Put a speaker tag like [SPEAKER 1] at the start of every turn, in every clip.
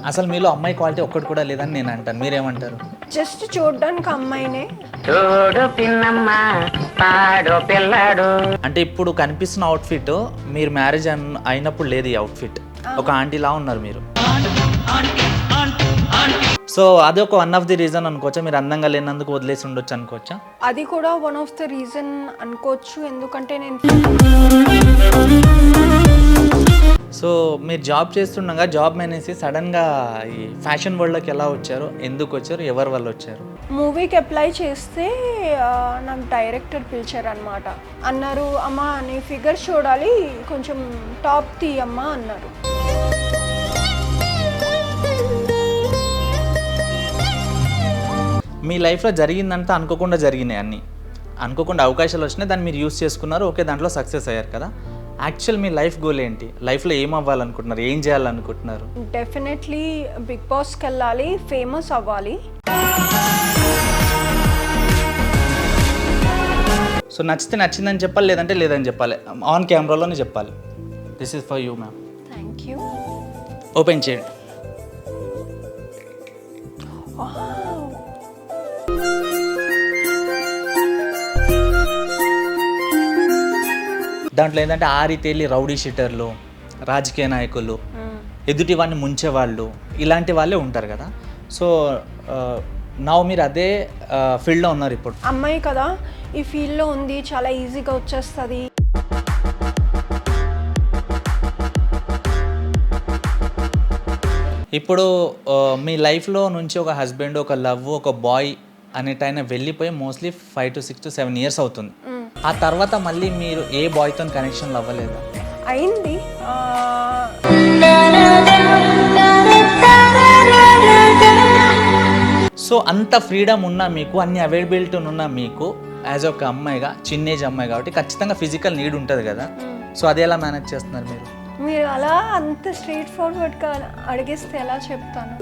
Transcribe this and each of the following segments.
[SPEAKER 1] అసలు మీలో అమ్మాయి క్వాలిటీ ఒక్కటి కూడా లేదని నేను అంటాను, మీరేమంటారు?
[SPEAKER 2] జస్ట్ చూడడానికి అమ్మాయినే.
[SPEAKER 1] అంటే ఇప్పుడు కనిపిస్తున్న అవుట్ఫిట్ మీరు మ్యారేజ్ అయినప్పుడు లేదు ఈ అవుట్ఫిట్, ఒక ఆంటీలా ఉన్నారు మీరు. సో అది ఒక వన్ ఆఫ్ ది రీజన్ అనుకోవచ్చా, మీరు అందంగా లేనందుకు వదిలేసి ఉండొచ్చు అనుకోవచ్చా?
[SPEAKER 2] అది కూడా వన్ ఆఫ్ ద రీజన్ అనుకోవచ్చు, ఎందుకంటే నేను
[SPEAKER 1] సో మీరు జాబ్ చేస్తుండగా జాబ్ మానేసి సడన్గా ఈ ఫ్యాషన్ వరల్డ్లోకి ఎలా వచ్చారు, ఎందుకు వచ్చారు, ఎవరి వల్ల వచ్చారు?
[SPEAKER 2] మూవీకి అప్లై చేస్తే నాకు డైరెక్టర్ పిలిచారు అనమాట. అన్నారు, అమ్మ నీ ఫిగర్ చూడాలి, కొంచెం టాప్ తీయమ్మా అన్నారు.
[SPEAKER 1] మీ లైఫ్లో జరిగిందంతా అనుకోకుండా జరిగినాయి, అన్నీ అనుకోకుండా అవకాశాలు వచ్చినాయి, దాన్ని మీరు యూస్ చేసుకున్నారు, ఓకే దాంట్లో సక్సెస్ అయ్యారు కదా. యాక్చువల్ మీ లైఫ్ గోల్ ఏంటి, లైఫ్లో ఏం అవ్వాలనుకుంటున్నారు, ఏం చేయాలనుకుంటున్నారు?
[SPEAKER 2] డెఫినెట్లీ బిగ్ బాస్కి వెళ్ళాలి, ఫేమస్ అవ్వాలి.
[SPEAKER 1] సో నచ్చితే నచ్చిందని చెప్పాలి, లేదంటే లేదని చెప్పాలి, ఆన్ కెమెరాలోనే చెప్పాలి. This is for you ma'am.
[SPEAKER 2] Thank you.
[SPEAKER 1] Open చేయండి. దాంట్లో ఏంటంటే ఆరి తేలి రౌడీ షీటర్లు, రాజకీయ నాయకులు, ఎదుటి వాడిని ముంచేవాళ్ళు, ఇలాంటి వాళ్ళే ఉంటారు కదా. సో నా మీరు అదే ఫీల్డ్లో ఉన్నారు ఇప్పుడు.
[SPEAKER 2] అమ్మాయి కదా, ఈ ఫీల్డ్లో ఉంది, చాలా ఈజీగా వచ్చేస్తుంది.
[SPEAKER 1] ఇప్పుడు మీ లైఫ్లో నుంచి ఒక హస్బెండ్, ఒక లవ్, ఒక బాయ్ అనేటైనా వెళ్ళిపోయి మోస్ట్లీ 5 to 6 to 7 years అవుతుంది. ఆ తర్వాత మళ్ళీ మీరు ఏ బాయ్తో కనెక్షన్లు అవ్వలేదా?
[SPEAKER 2] అయింది.
[SPEAKER 1] సో అంత ఫ్రీడమ్ ఉన్నా మీకు, అన్ని అవైలబిలిటీ ఉన్నా మీకు, యాజ్ ఒక అమ్మాయిగా, చిన్న ఏజ్ అమ్మాయి కాబట్టి ఖచ్చితంగా ఫిజికల్ నీడ్ ఉంటుంది కదా. సో అది ఎలా మేనేజ్ చేస్తున్నారు మీరు?
[SPEAKER 2] మీరు అలా అంత స్ట్రైట్ ఫార్వర్డ్గా అడిగేస్తే ఎలా చెప్తాను?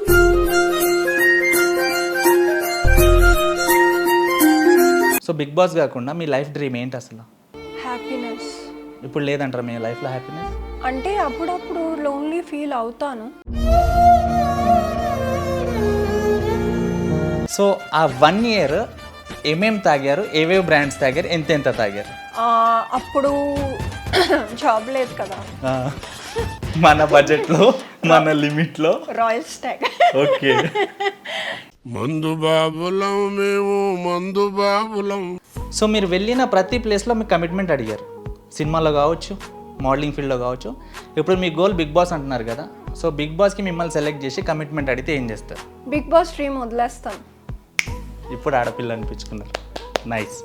[SPEAKER 1] సో బిగ్ బాస్ కాకుండా మీ లైఫ్ డ్రీమ్ ఏంటి అసలు?
[SPEAKER 2] హ్యాపీనెస్.
[SPEAKER 1] ఇప్పుడు లేదంటారా మీ లైఫ్లో హ్యాపీనెస్?
[SPEAKER 2] అంటే అప్పుడప్పుడు లోన్లీ ఫీల్ అవుతాను.
[SPEAKER 1] సో ఆ 1 year ఏమేమి తాగారు, ఏవేవి బ్రాండ్స్ తాగారు, ఎంత తాగారు?
[SPEAKER 2] అప్పుడు జాబ్ లేదు కదా,
[SPEAKER 1] మన బడ్జెట్లో, మన లిమిట్లో
[SPEAKER 2] రాయల్ స్టాగ్.
[SPEAKER 1] ఓకే.
[SPEAKER 3] మందు బాబులం మేము, మందు బాబులం.
[SPEAKER 1] సో మీరు వెళ్ళిన ప్రతి ప్లేస్లో మీకు కమిట్మెంట్ అడిగారు, సినిమాలో కావచ్చు, మోడలింగ్ ఫీల్డ్లో కావచ్చు. ఇప్పుడు మీ గోల్ బిగ్ బాస్ అంటున్నారు కదా. సో బిగ్ బాస్కి మిమ్మల్ని సెలెక్ట్ చేసి కమిట్మెంట్ అడిగితే ఏం చేస్తారు?
[SPEAKER 2] బిగ్ బాస్ డ్రీమ్ వదిలేస్తాను.
[SPEAKER 1] ఇప్పుడు ఆడపిల్ల అనిపించుకున్నారు. నైస్.